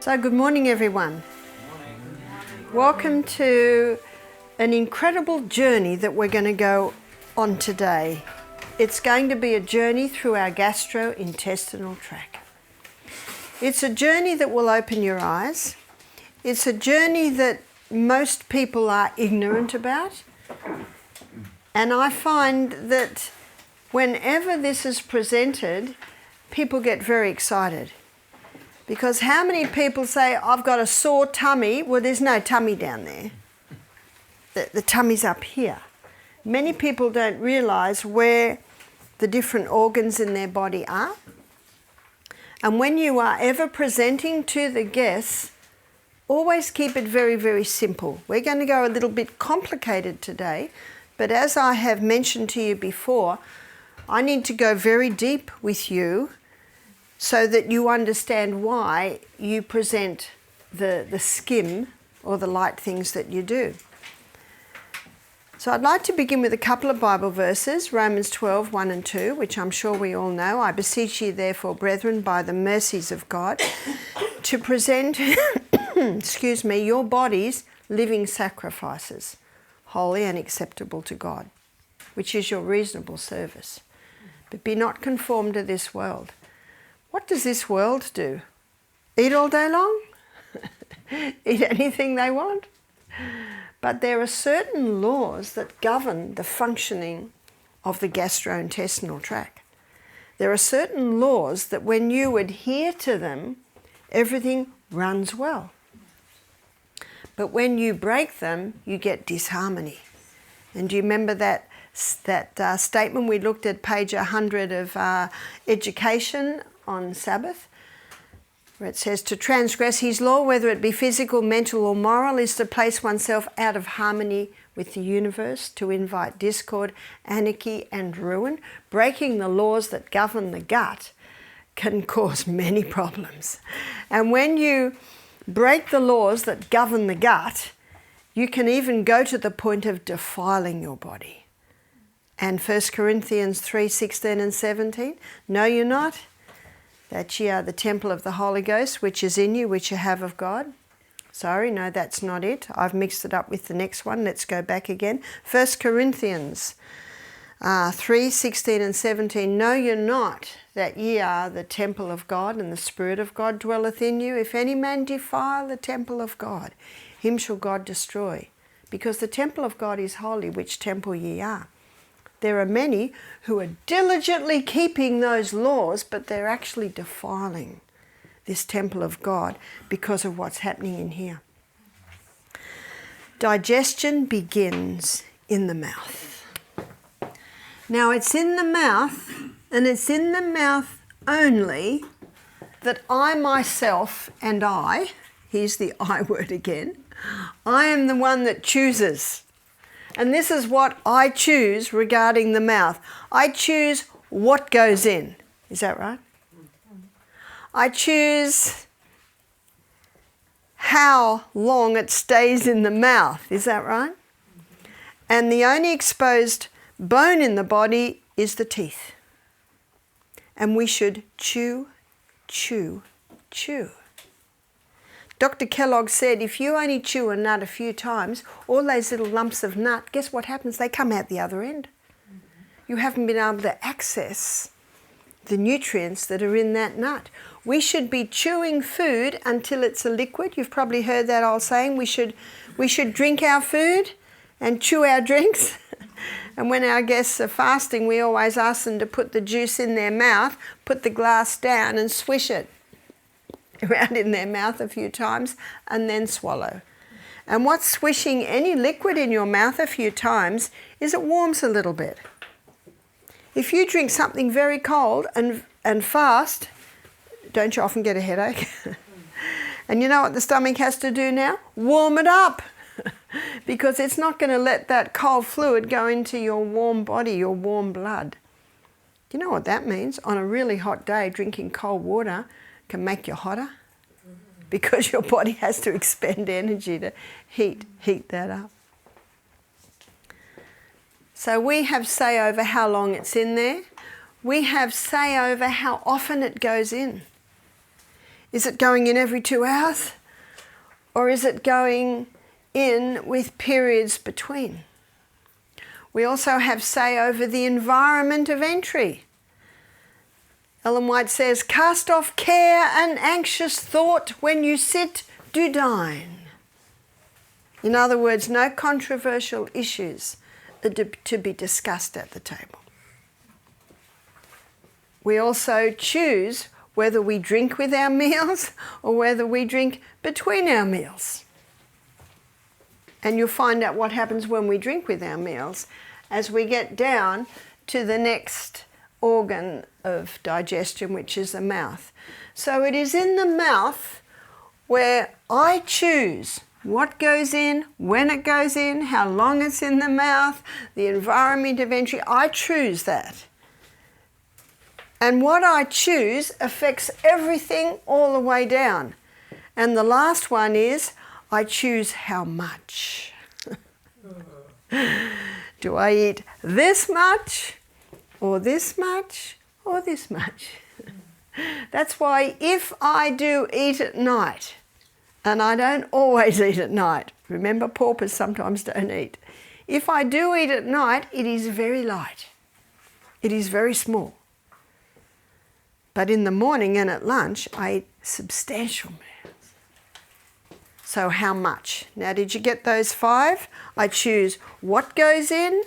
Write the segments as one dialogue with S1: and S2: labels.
S1: So good morning everyone. Welcome to an incredible journey that we're going to go on today. It's going to be a journey through our gastrointestinal tract. It's a journey that will open your eyes. It's a journey that most people are ignorant about. And I find that whenever this is presented, people get very excited. Because how many people say, I've got a sore tummy? Well, there's no tummy down there. The tummy's up here. Many people don't realise where the different organs in their body are. And when you are ever presenting to the guests, always keep it very, very simple. We're going to go a little bit complicated today, but as I have mentioned to you before, I need to go very deep with you so that you understand why you present the skim or the light things that you do. So I'd like to begin with a couple of Bible verses, Romans 12, 1 and 2, which I'm sure we all know. I beseech you therefore, brethren, by the mercies of God, to present your bodies living sacrifices, holy and acceptable to God, which is your reasonable service. But be not conformed to this world. What does this world do? Eat all day long? Eat anything they want? But there are certain laws that govern the functioning of the gastrointestinal tract. There are certain laws that when you adhere to them, everything runs well. But when you break them, you get disharmony. And do you remember that statement we looked at, page 100 of Education on Sabbath, where it says, to transgress his law, whether it be physical, mental or moral, is to place oneself out of harmony with the universe, to invite discord, anarchy and ruin. Breaking the laws that govern the gut can cause many problems. And when you break the laws that govern the gut, you can even go to the point of defiling your body. And 1 Corinthians 3, 16 and 17, know you not that ye are the temple of the Holy Ghost, which is in you, which you have of God? Sorry, no, that's not it. I've mixed it up with the next one. Let's go back again. 1 Corinthians 3, 16 and 17, know you not that ye are the temple of God, and the Spirit of God dwelleth in you? If any man defile the temple of God, him shall God destroy, because the temple of God is holy, which temple ye are. There are many who are diligently keeping those laws, but they're actually defiling this temple of God because of what's happening in here. Digestion begins in the mouth. Now it's in the mouth, and it's in the mouth only, that I myself and I, here's the I word again, I am the one that chooses. And this is what I choose regarding the mouth. I choose what goes in. Is that right? I choose how long it stays in the mouth. Is that right? And the only exposed bone in the body is the teeth. And we should chew, chew, chew. Dr. Kellogg said, if you only chew a nut a few times, all those little lumps of nut, guess what happens? They come out the other end. You haven't been able to access the nutrients that are in that nut. We should be chewing food until it's a liquid. You've probably heard that old saying, we should drink our food and chew our drinks. And when our guests are fasting, we always ask them to put the juice in their mouth, put the glass down and swish it around in their mouth a few times and then swallow. And what's swishing any liquid in your mouth a few times is it warms a little bit. If you drink something very cold and fast, don't you often get a headache? And you know what the stomach has to do now? Warm it up. Because it's not going to let that cold fluid go into your warm body, your warm blood. Do you know what that means? On a really hot day, drinking cold water can make you hotter because your body has to expend energy to heat that up. So we have say over how long it's in there. We have say over how often it goes in. Is it going in every 2 hours? Or is it going in with periods between? We also have say over the environment of entry. Ellen White says, cast off care and anxious thought when you sit, do dine. In other words, no controversial issues are to be discussed at the table. We also choose whether we drink with our meals or whether we drink between our meals. And you'll find out what happens when we drink with our meals as we get down to the next organ of digestion, which is the mouth. So it is in the mouth where I choose what goes in, when it goes in, how long it's in the mouth, the environment of entry. I choose that. And what I choose affects everything all the way down. And the last one is, I choose how much. Do I eat this much, or this much, or this much? That's why if I do eat at night, and I don't always eat at night, remember paupers sometimes don't eat. If I do eat at night, it is very light. It is very small. But in the morning and at lunch, I eat substantial meals. So how much? Now, did you get those 5? I choose what goes in,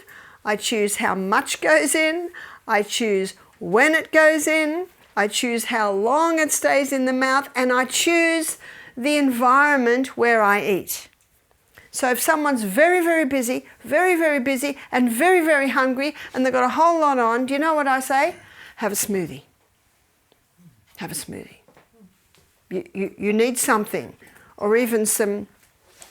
S1: I choose how much goes in, I choose when it goes in, I choose how long it stays in the mouth, and I choose the environment where I eat. So if someone's very, very busy, and very, very hungry, and they've got a whole lot on, do you know what I say? Have a smoothie. Have a smoothie. You need something, or even some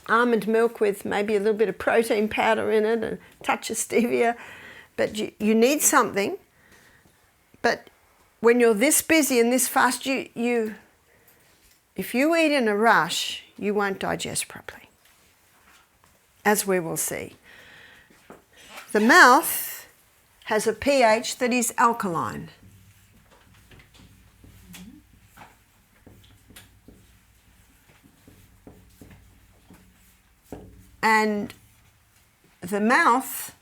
S1: almond milk with maybe a little bit of protein powder in it, a touch of stevia, but you need something. But when you're this busy and this fast, if you eat in a rush, you won't digest properly, as we will see. The mouth has a pH that is alkaline. And the mouth,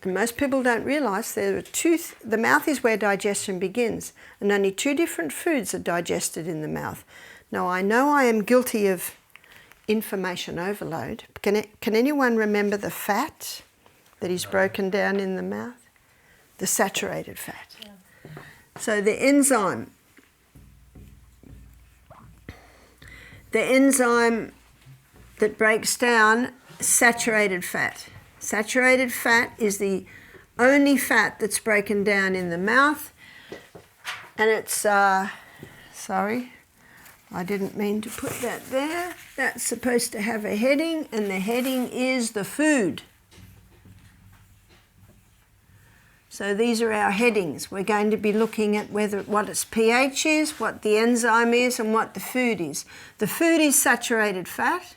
S1: and most people don't realise, the mouth is where digestion begins, and only 2 different foods are digested in the mouth. Now, I know I am guilty of information overload. Can anyone remember the fat that is broken down in the mouth? The saturated fat. Yeah. So the enzyme that breaks down saturated fat. Saturated fat is the only fat that's broken down in the mouth, and it's, sorry, I didn't mean to put that there. That's supposed to have a heading, and the heading is the food. So these are our headings. We're going to be looking at what its pH is, what the enzyme is, and what the food is. The food is saturated fat.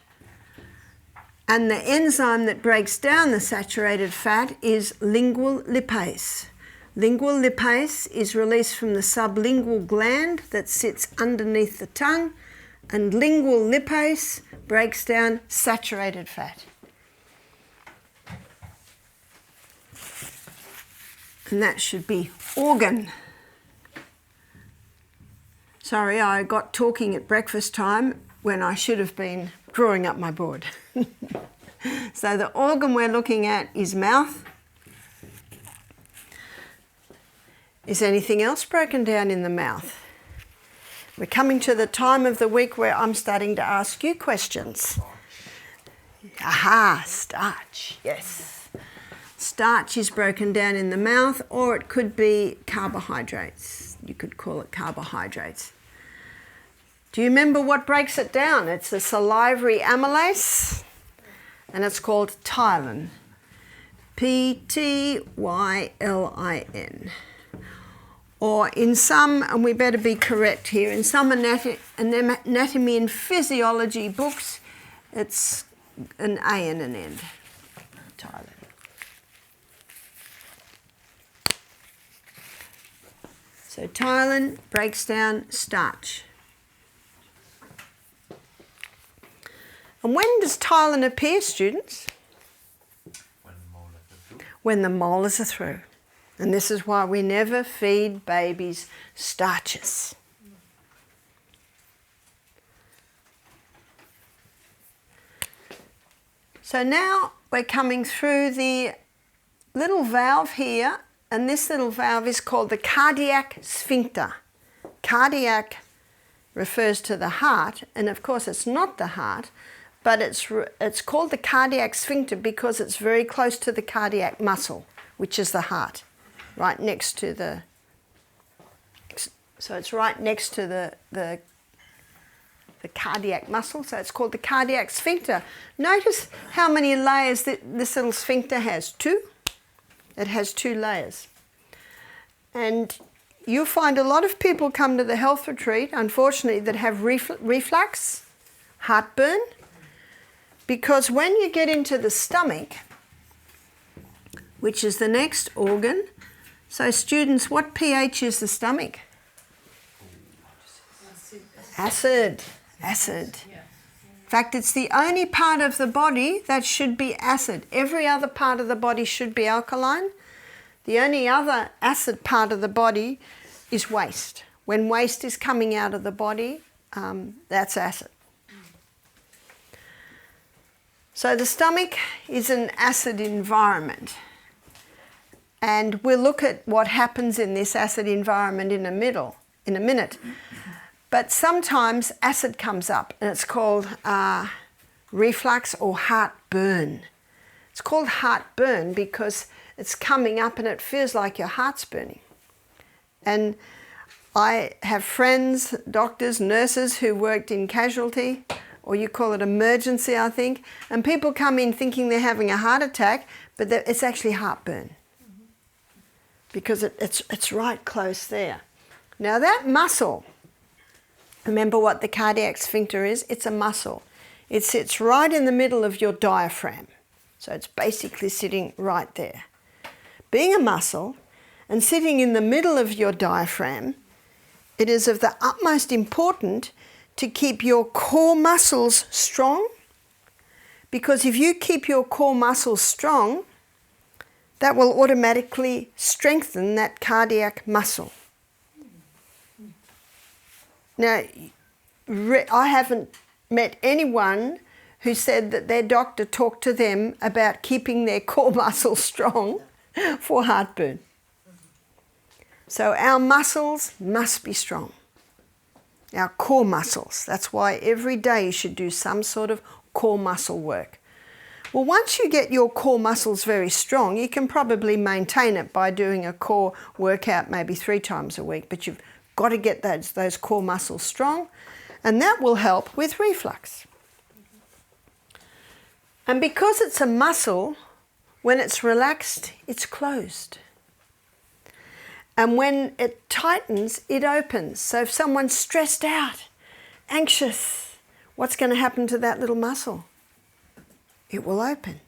S1: And the enzyme that breaks down the saturated fat is lingual lipase. Lingual lipase is released from the sublingual gland that sits underneath the tongue, and lingual lipase breaks down saturated fat. And that should be organ. Sorry, I got talking at breakfast time when I should have been drawing up my board. So the organ we're looking at is mouth. Is anything else broken down in the mouth? We're coming to the time of the week where I'm starting to ask you questions. Aha, starch, yes. Starch is broken down in the mouth, or it could be carbohydrates. You could call it carbohydrates. Do you remember what breaks it down? It's a salivary amylase, and it's called ptyalin. P-T-Y-L-I-N. Or in some, and we better be correct here, in some anatomy and physiology books, it's an A and an N. Ptyalin. So ptyalin breaks down starch. And when does Tylen appear, students? When the molars are through. And this is why we never feed babies starches. So now we're coming through the little valve here, and this little valve is called the cardiac sphincter. Cardiac refers to the heart, and of course it's not the heart, but it's called the cardiac sphincter because it's very close to the cardiac muscle, which is the heart, right next to the, so it's right next to the cardiac muscle, so it's called the cardiac sphincter. Notice how many layers this little sphincter has. 2. It has 2 layers. And you'll find a lot of people come to the health retreat, unfortunately, that have reflux, heartburn, because when you get into the stomach, which is the next organ, so students, what pH is the stomach? Acid. Acid. In fact, it's the only part of the body that should be acid. Every other part of the body should be alkaline. The only other acid part of the body is waste. When waste is coming out of the body, that's acid. So the stomach is an acid environment. And we'll look at what happens in this acid environment in a minute. But sometimes acid comes up, and it's called reflux or heartburn. It's called heartburn because it's coming up and it feels like your heart's burning. And I have friends, doctors, nurses who worked in casualty, or you call it emergency, I think, and people come in thinking they're having a heart attack, but it's actually heartburn because it's right close there. Now that muscle, remember what the cardiac sphincter is? It's a muscle. It sits right in the middle of your diaphragm. So it's basically sitting right there. Being a muscle and sitting in the middle of your diaphragm, it is of the utmost importance to keep your core muscles strong, because if you keep your core muscles strong, that will automatically strengthen that cardiac muscle. Now, I haven't met anyone who said that their doctor talked to them about keeping their core muscles strong for heartburn. So our muscles must be strong. Our core muscles. That's why every day you should do some sort of core muscle work. Well, once you get your core muscles very strong, you can probably maintain it by doing a core workout maybe 3 times a week, but you've got to get those core muscles strong, and that will help with reflux. And because it's a muscle, when it's relaxed, it's closed. And when it tightens, it opens. So if someone's stressed out, anxious, what's going to happen to that little muscle? It will open.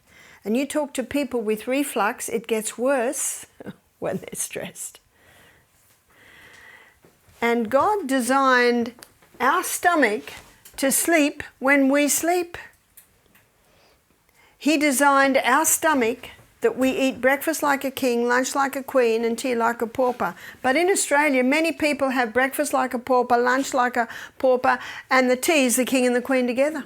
S1: And you talk to people with reflux, it gets worse when they're stressed. And God designed our stomach to sleep when we sleep. He designed our stomach that we eat breakfast like a king, lunch like a queen, and tea like a pauper. But in Australia, many people have breakfast like a pauper, lunch like a pauper, and the tea is the king and the queen together.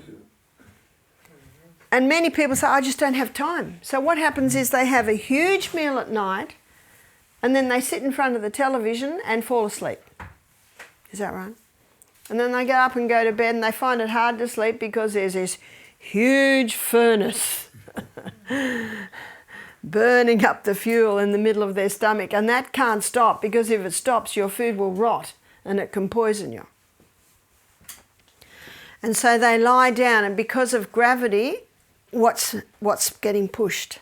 S1: And many people say, I just don't have time. So what happens is they have a huge meal at night, and then they sit in front of the television and fall asleep. Is that right? And then they get up and go to bed, and they find it hard to sleep because there's this huge furnace burning up the fuel in the middle of their stomach, and that can't stop, because if it stops, your food will rot and it can poison you. And so they lie down, and because of gravity, what's getting pushed?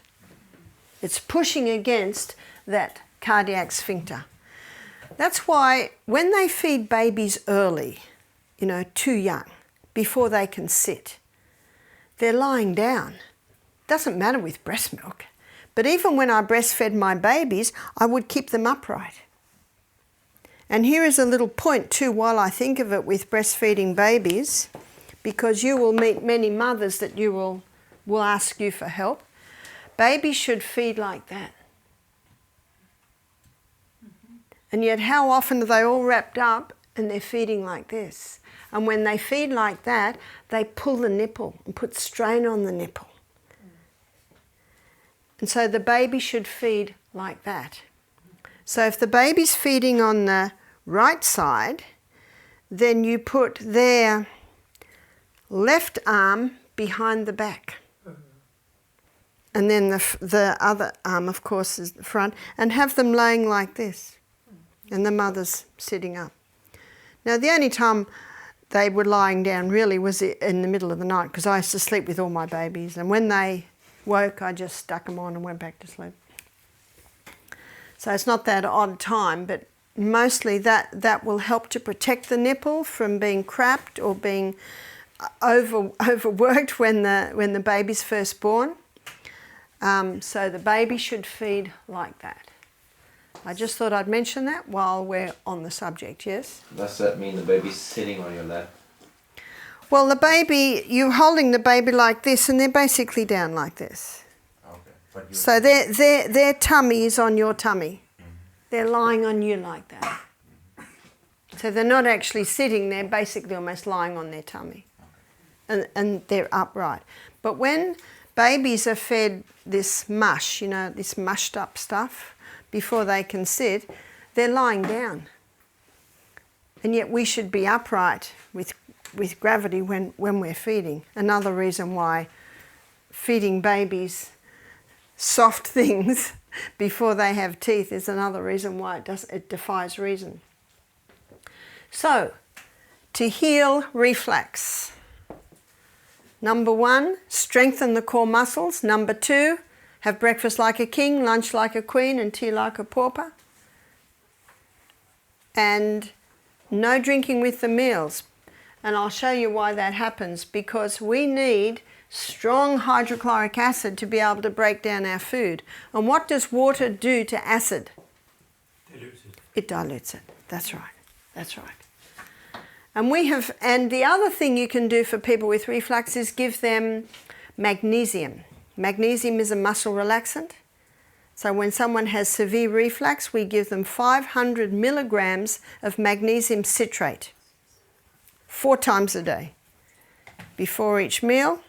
S1: It's pushing against that cardiac sphincter. That's why when they feed babies early, too young, before they can sit, they're lying down. Doesn't matter with breast milk. But even when I breastfed my babies, I would keep them upright. And here is a little point too, while I think of it with breastfeeding babies, because you will meet many mothers that will ask you for help. Babies should feed like that. And yet how often are they all wrapped up and they're feeding like this? And when they feed like that, they pull the nipple and put strain on the nipple. And so the baby should feed like that. So if the baby's feeding on the right side, then you put their left arm behind the back. And then the other arm, of course, is the front, and have them laying like this. And the mother's sitting up. Now, the only time they were lying down really was in the middle of the night, because I used to sleep with all my babies. And when they woke, I just stuck them on and went back to sleep. So it's not that odd time, but mostly that will help to protect the nipple from being cramped or being overworked when the baby's first born. So the baby should feed like that. I just thought I'd mention that while we're on the subject, yes?
S2: Does that mean the baby's sitting on your lap?
S1: Well, the baby, you're holding the baby like this, and they're basically down like this.
S2: Okay.
S1: So their tummy is on your tummy. Mm-hmm. They're lying on you like that. Mm-hmm. So they're not actually sitting, they're basically almost lying on their tummy. Okay. And they're upright. But when babies are fed this mush, this mushed up stuff, before they can sit, they're lying down. And yet we should be upright with gravity when we're feeding. Another reason why feeding babies soft things before they have teeth is another reason why it defies reason. So, to heal reflux. Number 1, strengthen the core muscles. Number 2, have breakfast like a king, lunch like a queen, and tea like a pauper. And no drinking with the meals. And I'll show you why that happens, because we need strong hydrochloric acid to be able to break down our food. And what does water do to acid?
S3: Dilutes it.
S1: It dilutes it. That's right. That's right. And the other thing you can do for people with reflux is give them magnesium. Magnesium is a muscle relaxant. So when someone has severe reflux, we give them 500 milligrams of magnesium citrate 4 times a day, before each meal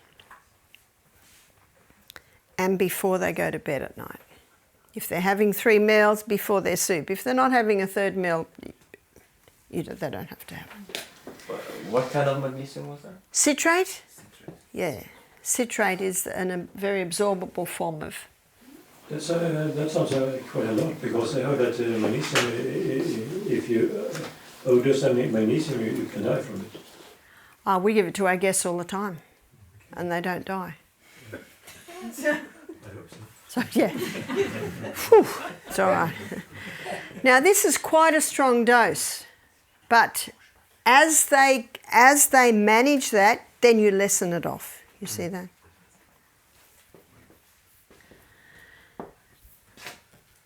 S1: and before they go to bed at night. If they're having 3 meals, before their soup. If they're not having a 3rd meal, they don't have to have it.
S2: What kind of magnesium was that?
S1: Citrate? Yeah. Citrate is a very absorbable form of...
S3: That sounds quite a lot, because I heard that magnesium, if you overdose magnesium, you can die from it.
S1: We give it to our guests all the time, and they don't die.
S3: I hope so.
S1: So, yeah. Whew, it's all right. Now, this is quite a strong dose, but as they manage that, then you lessen it off. You see that?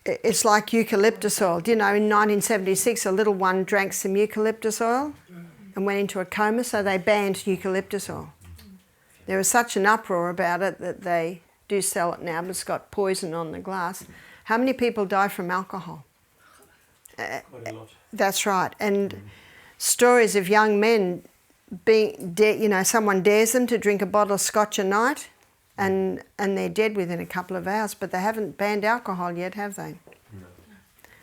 S1: It's like eucalyptus oil. Do you know, in 1976, a little one drank some eucalyptus oil and went into a coma, so they banned eucalyptus oil. There was such an uproar about it that they do sell it now, but it's got poison on the glass. How many people die from alcohol?
S3: Quite a lot.
S1: That's right. And stories of young men someone dares them to drink a bottle of scotch a night, and they're dead within a couple of hours, but they haven't banned alcohol yet, have they?
S3: No.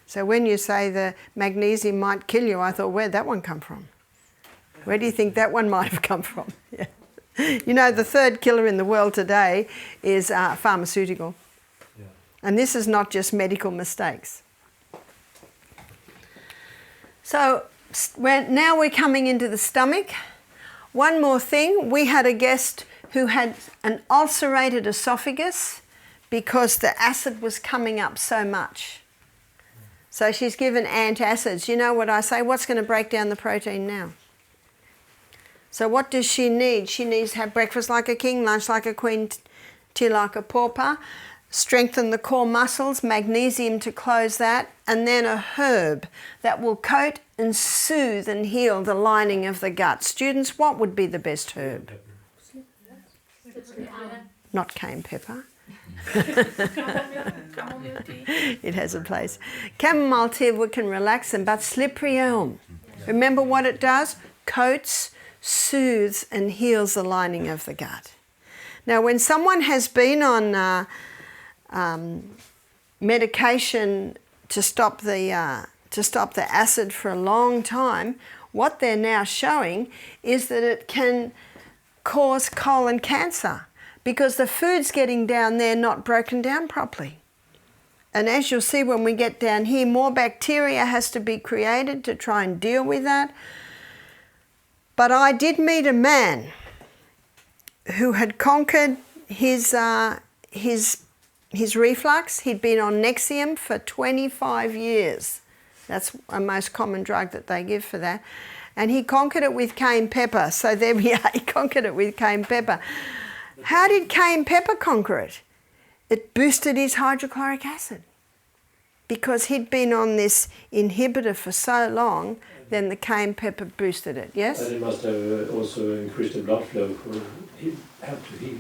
S1: So when you say the magnesium might kill you, I thought, where'd that one come from? Where do you think that one might have come from? Yeah. The 3rd killer in the world today is pharmaceutical.
S3: Yeah.
S1: And this is not just medical mistakes. So now we're coming into the stomach. One more thing, we had a guest who had an ulcerated esophagus because the acid was coming up so much. So she's given antacids. You know what I say? What's going to break down the protein now? So what does she need? She needs to have breakfast like a king, lunch like a queen, tea like a pauper. strengthen the core muscles, magnesium to close that, and then a herb that will coat and soothe and heal the lining of the gut. Students, what would be the best herb? Not cayenne pepper. It has a place. Chamomile tea can relax them, but slippery elm, remember what it does? Coats, soothes and heals the lining of the gut. Now when someone has been on medication to stop the acid for a long time, what they're now showing is that it can cause colon cancer because the food's getting down there not broken down properly. And as you'll see when we get down here, more bacteria has to be created to try and deal with that. But I did meet a man who had conquered his reflux. He'd been on Nexium for 25 years. That's a most common drug that they give for that. And he conquered it with cayenne pepper. So there we are, he conquered it with cayenne pepper. How did cayenne pepper conquer it? It boosted his hydrochloric acid. Because he'd been on this inhibitor for so long, then the cayenne pepper boosted it, yes?
S3: And it must have also increased the blood flow for him to heal.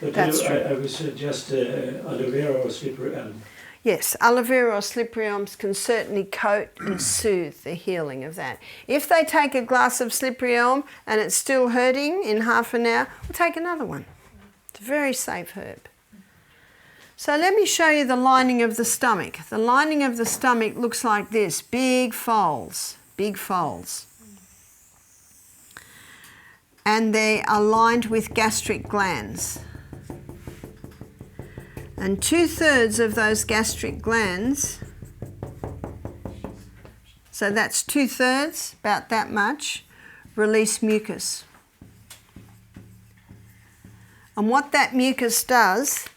S3: But
S1: That's true.
S3: I would suggest aloe vera or slippery elm.
S1: Yes, aloe vera or slippery elms can certainly coat and soothe the healing of that. If they take a glass of slippery elm and it's still hurting in half an hour, we'll take another one. It's a very safe herb. So let me show you the lining of the stomach. The lining of the stomach looks like this, big folds, big folds. And they are lined with gastric glands. And 2/3 of those gastric glands, so that's 2/3, about that much, release mucus. And what that mucus does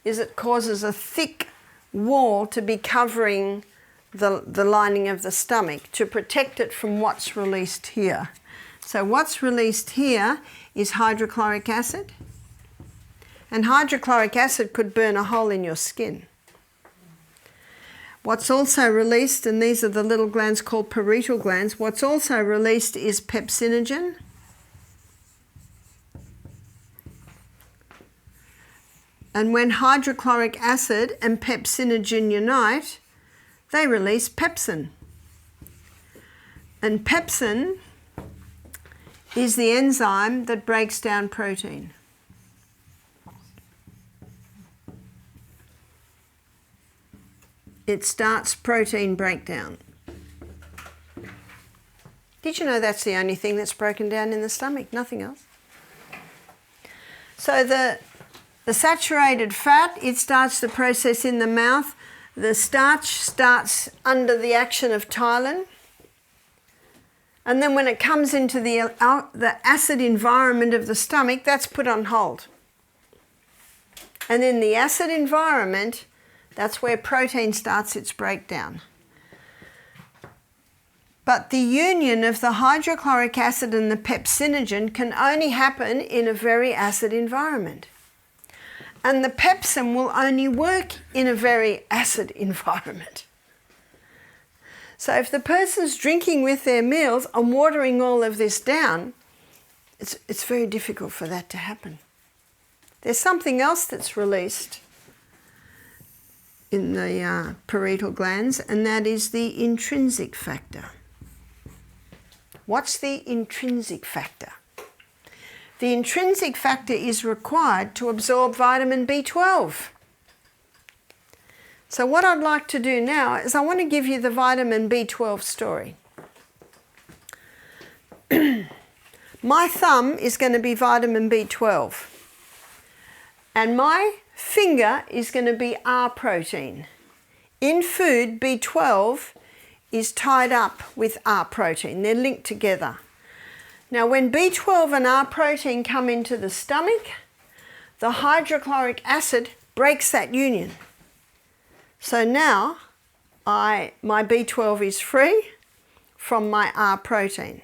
S1: is it causes a thick wall to be covering the lining of the stomach to protect it from what's released here. So what's released here is hydrochloric acid. And hydrochloric acid could burn a hole in your skin. What's also released, and these are the little glands called parietal glands, what's also released is pepsinogen. And when hydrochloric acid and pepsinogen unite, they release pepsin. And pepsin is the enzyme that breaks down protein. It starts protein breakdown. Did you know that's the only thing that's broken down in the stomach? Nothing else. So the saturated fat, it starts the process in the mouth. The starch starts under the action of ptyalin. And then when it comes into the acid environment of the stomach, that's put on hold. And in the acid environment, that's where protein starts its breakdown. But the union of the hydrochloric acid and the pepsinogen can only happen in a very acid environment. And the pepsin will only work in a very acid environment. So if the person's drinking with their meals and watering all of this down, it's very difficult for that to happen. There's something else that's released in the parietal glands, and that is the intrinsic factor. What's the intrinsic factor? The intrinsic factor is required to absorb vitamin B12. So what I'd like to do now is I want to give you the vitamin B12 story. My thumb is going to be vitamin B12. And my finger is going to be R protein. In food, B12 is tied up with R protein. They're linked together. Now, when B12 and R protein come into the stomach, the hydrochloric acid breaks that union. So now, my B12 is free from my R protein.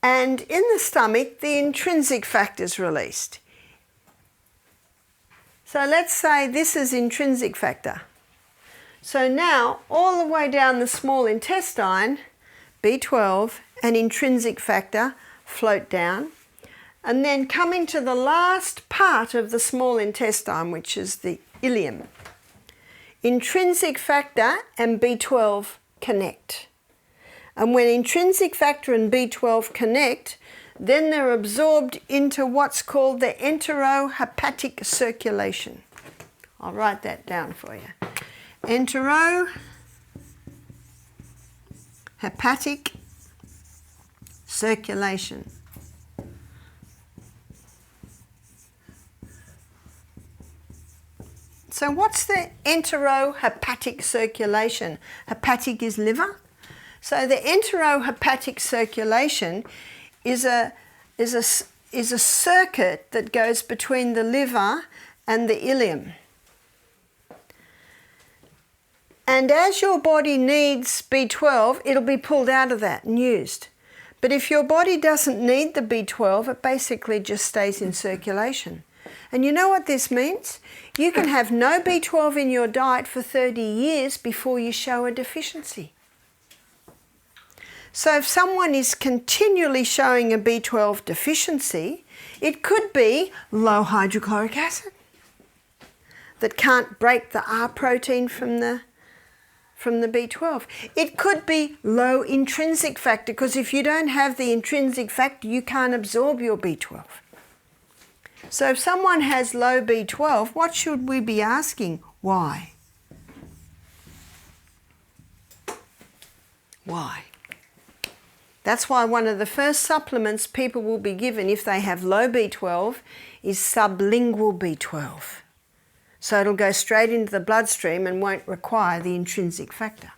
S1: And in the stomach, the intrinsic factor is released. So let's say this is intrinsic factor. So now all the way down the small intestine, B12 and intrinsic factor float down, and then coming to the last part of the small intestine, which is the ileum, intrinsic factor and B12 connect. And when intrinsic factor and B12 connect, then they're absorbed into what's called the enterohepatic circulation. I'll write that down for you. Enterohepatic circulation. So what's the enterohepatic circulation? Hepatic is liver. So the enterohepatic circulation is a circuit that goes between the liver and the ileum. And as your body needs B12, it'll be pulled out of that and used. But if your body doesn't need the B12, it basically just stays in circulation. And you know what this means? You can have no B12 in your diet for 30 years before you show a deficiency. So if someone is continually showing a B12 deficiency, it could be low hydrochloric acid that can't break the R protein from the B12. It could be low intrinsic factor, because if you don't have the intrinsic factor, you can't absorb your B12. So if someone has low B12, what should we be asking? Why? Why? That's why one of the first supplements people will be given if they have low B12 is sublingual B12. So it'll go straight into the bloodstream and won't require the intrinsic factor.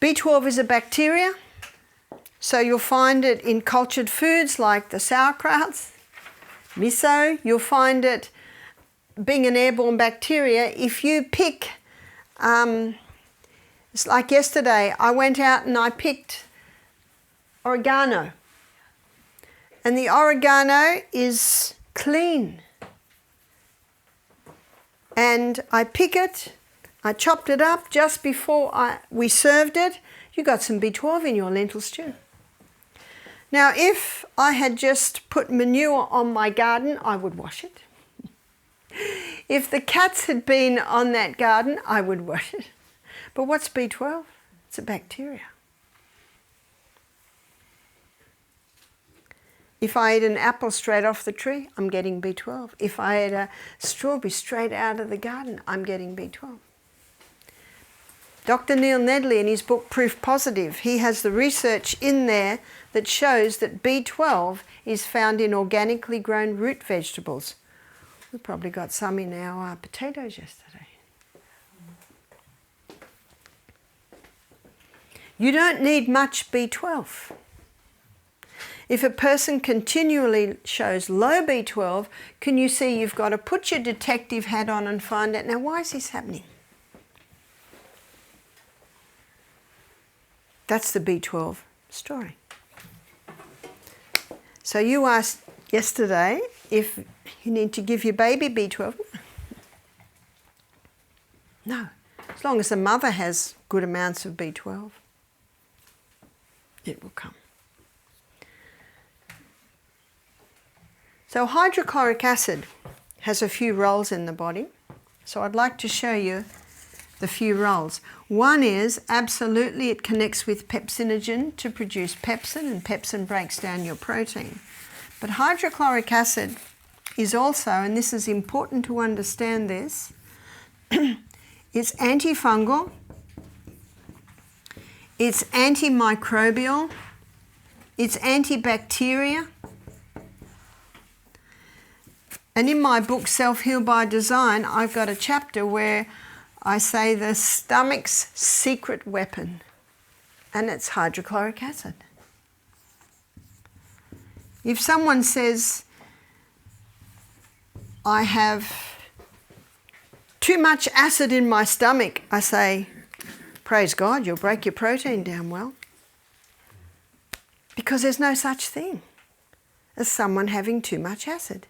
S1: B12 is a bacteria, so you'll find it in cultured foods like the sauerkrauts, miso. You'll find it being an airborne bacteria. If you pick, it's like yesterday, I went out and I picked oregano. And the oregano is clean. And I pick it, I chopped it up just before we served it. You got some B12 in your lentil stew. Now, if I had just put manure on my garden, I would wash it. If the cats had been on that garden, I would wash it. But what's B12? It's a bacteria. If I eat an apple straight off the tree, I'm getting B12. If I eat a strawberry straight out of the garden, I'm getting B12. Dr. Neil Nedley, in his book Proof Positive, he has the research in there that shows that B12 is found in organically grown root vegetables. We probably got some in our potatoes yesterday. You don't need much B12. If a person continually shows low B12, can you see you've got to put your detective hat on and find out, now why is this happening? That's the B12 story. So you asked yesterday if you need to give your baby B12. No, as long as the mother has good amounts of B12, it will come. So hydrochloric acid has a few roles in the body. So I'd like to show you the few roles. One is absolutely it connects with pepsinogen to produce pepsin, and pepsin breaks down your protein. But hydrochloric acid is also, and this is important to understand this, it's antifungal, it's antimicrobial, it's antibacterial. And in my book, Self-Heal by Design, I've got a chapter where I say the stomach's secret weapon, and it's hydrochloric acid. If someone says, I have too much acid in my stomach, I say, praise God, you'll break your protein down well. Because there's no such thing as someone having too much acid.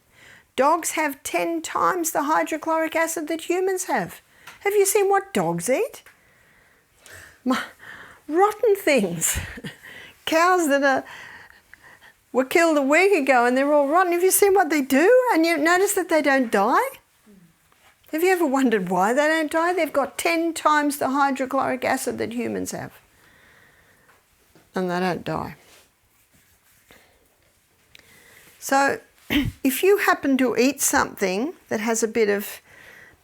S1: Dogs have 10 times the hydrochloric acid that humans have. Have you seen what dogs eat? Rotten things. Cows that were killed a week ago and they're all rotten. Have you seen what they do? And you notice that they don't die? Have you ever wondered why they don't die? They've got 10 times the hydrochloric acid that humans have. And they don't die. So if you happen to eat something that has a bit of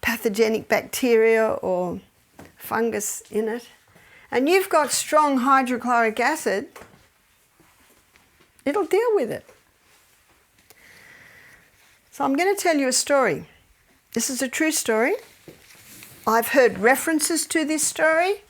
S1: pathogenic bacteria or fungus in it, and you've got strong hydrochloric acid, it'll deal with it. So I'm going to tell you a story. This is a true story. I've heard references to this story.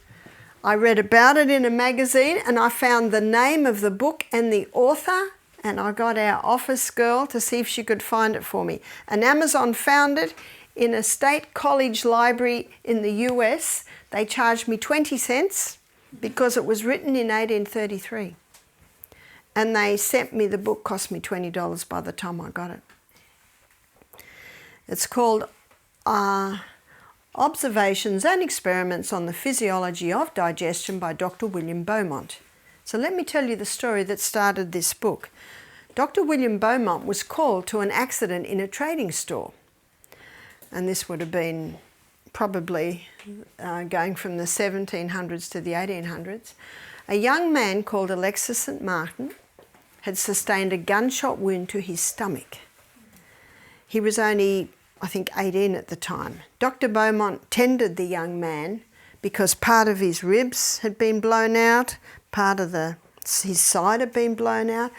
S1: I read about it in a magazine and I found the name of the book and the author, and I got our office girl to see if she could find it for me. And Amazon found it in a state college library in the US. They charged me 20 cents because it was written in 1833. And they sent me the book, cost me $20 by the time I got it. It's called Observations and Experiments on the Physiology of Digestion by Dr. William Beaumont. So let me tell you the story that started this book. Dr. William Beaumont was called to an accident in a trading store. And this would have been probably going from the 1700s to the 1800s. A young man called Alexis St. Martin had sustained a gunshot wound to his stomach. He was only, I think, 18 at the time. Dr. Beaumont tended the young man because part of his ribs had been blown out, part of his side had been blown out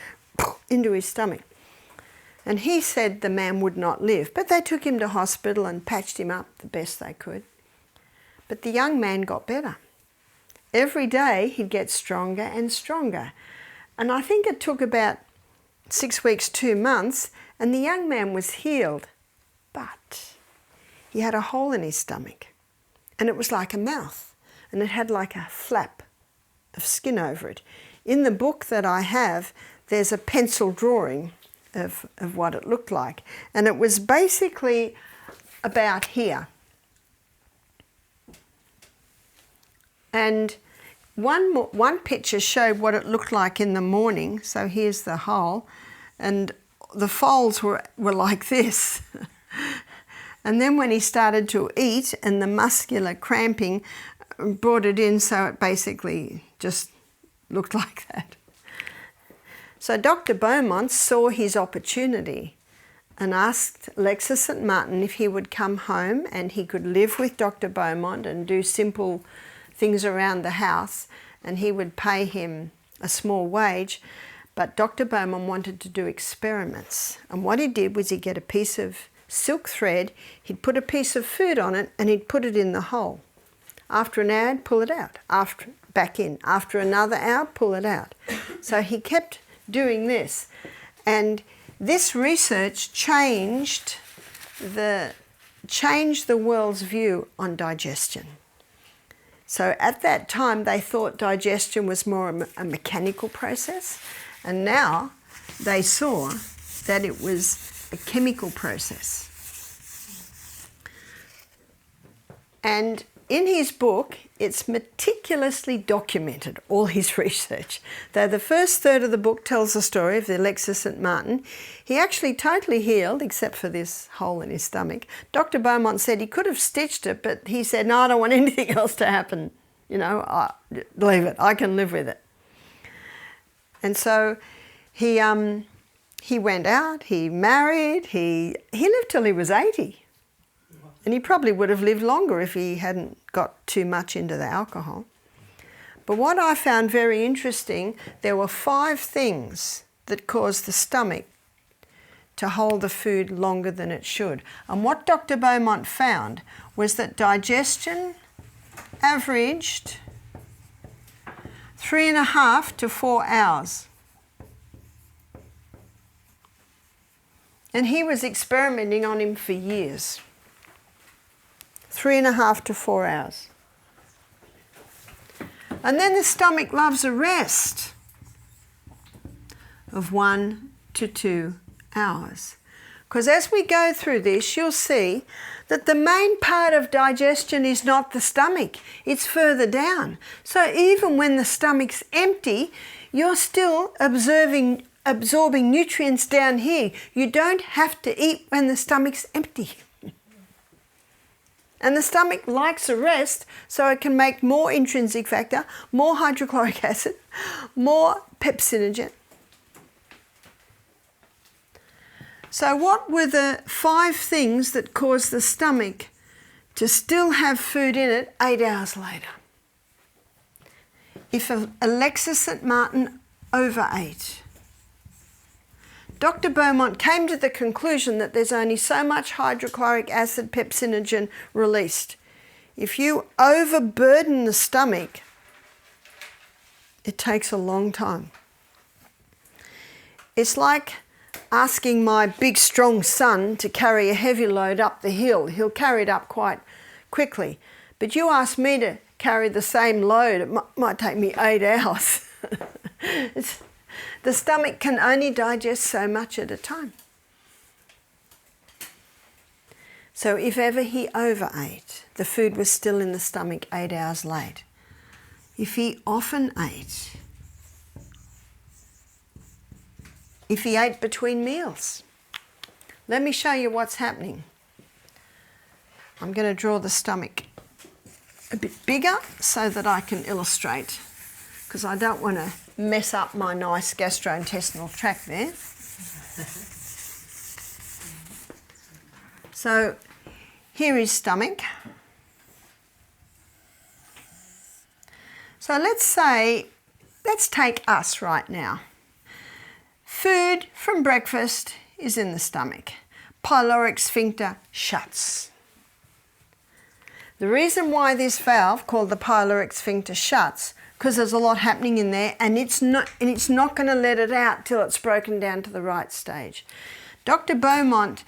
S1: into his stomach. And he said the man would not live, but they took him to hospital and patched him up the best they could. But the young man got better. Every day he'd get stronger and stronger. And I think it took about 6 weeks, 2 months, and the young man was healed. But he had a hole in his stomach, and it was like a mouth, and it had like a flap of skin over it. In the book that I have, there's a pencil drawing of what it looked like, and it was basically about here. And one picture showed what it looked like in the morning. So here's the hole, and the folds were like this. And then when he started to eat and the muscular cramping brought it in, so it basically just looked like that. So Dr. Beaumont saw his opportunity and asked Alexis St. Martin if he would come home and he could live with Dr. Beaumont and do simple things around the house, and he would pay him a small wage. But Dr. Beaumont wanted to do experiments, and what he did was he'd get a piece of silk thread, he'd put a piece of food on it, and he'd put it in the hole. After an hour, he'd pull it out, back in. After another hour, pull it out. So he kept doing this, and this research changed the world's view on digestion. So at that time they thought digestion was more a mechanical process, and now they saw that it was a chemical process. And in his book, it's meticulously documented, all his research. Though the first third of the book tells the story of the Alexis St. Martin, he actually totally healed, except for this hole in his stomach. Dr. Beaumont said he could have stitched it, but he said, no, I don't want anything else to happen. You know, leave it, I can live with it. And so he went out, he married, he lived till he was 80. And he probably would have lived longer if he hadn't got too much into the alcohol. But what I found very interesting, there were 5 things that caused the stomach to hold the food longer than it should. And what Dr. Beaumont found was that digestion averaged 3.5 to 4 hours. And he was experimenting on him for years. 3.5 to 4 hours. And then the stomach loves a rest of 1 to 2 hours. Because as we go through this, you'll see that the main part of digestion is not the stomach, it's further down. So even when the stomach's empty, you're still absorbing nutrients down here. You don't have to eat when the stomach's empty. And the stomach likes a rest, so it can make more intrinsic factor, more hydrochloric acid, more pepsinogen. So what were the 5 things that caused the stomach to still have food in it 8 hours later? If Alexis St. Martin overate, Dr. Beaumont came to the conclusion that there's only so much hydrochloric acid pepsinogen released. If you overburden the stomach, it takes a long time. It's like asking my big strong son to carry a heavy load up the hill. He'll carry it up quite quickly. But you ask me to carry the same load, it might take me 8 hours. The stomach can only digest so much at a time. So if ever he overate, the food was still in the stomach 8 hours late. If he often ate, if he ate between meals, let me show you what's happening. I'm going to draw the stomach a bit bigger so that I can illustrate, because I don't want to mess up my nice gastrointestinal tract there. So here is stomach. So let's take us right now. Food from breakfast is in the stomach. Pyloric sphincter shuts. The reason why this valve, called the pyloric sphincter, shuts, because there's a lot happening in there, and it's not going to let it out till it's broken down to the right stage. Dr. Beaumont,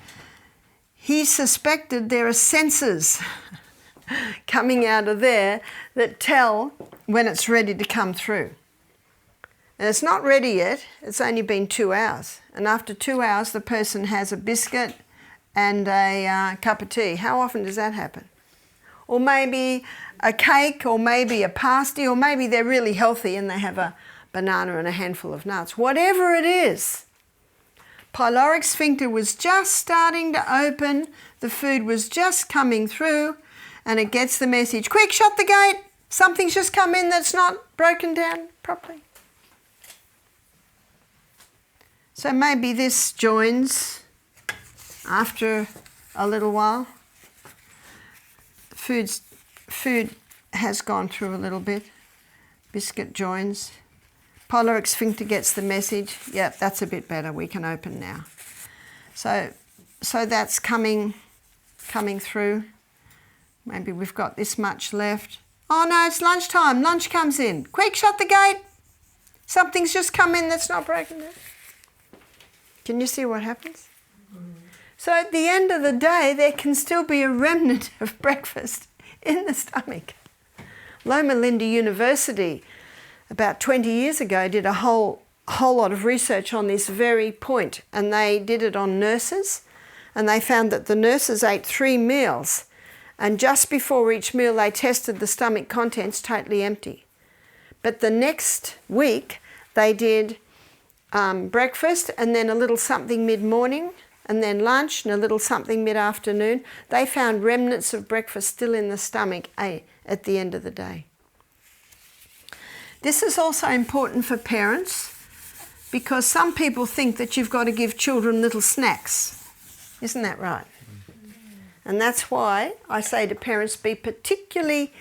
S1: he suspected there are sensors coming out of there that tell when it's ready to come through. And it's not ready yet, it's only been 2 hours. And after 2 hours, the person has a biscuit and a cup of tea. How often does that happen? Or maybe a cake, or maybe a pasty, or maybe they're really healthy and they have a banana and a handful of nuts. Whatever it is, pyloric sphincter was just starting to open, the food was just coming through, and it gets the message, quick, shut the gate, something's just come in that's not broken down properly. So maybe this joins after a little while. Food has gone through a little bit. Biscuit joins. Pyloric sphincter gets the message. Yep, that's a bit better. We can open now. So that's coming through. Maybe we've got this much left. Oh no, it's lunchtime. Lunch comes in. Quick, shut the gate. Something's just come in that's not broken down. Can you see what happens? So at the end of the day, there can still be a remnant of breakfast in the stomach. Loma Linda University, about 20 years ago, did a whole lot of research on this very point, and they did it on nurses, and they found that the nurses ate 3 meals, and just before each meal they tested the stomach contents totally empty. But the next week they did breakfast and then a little something mid-morning, and then lunch and a little something mid-afternoon. They found remnants of breakfast still in the stomach at the end of the day. This is also important for parents, because some people think that you've got to give children little snacks. Isn't that right? And that's why I say to parents, be particularly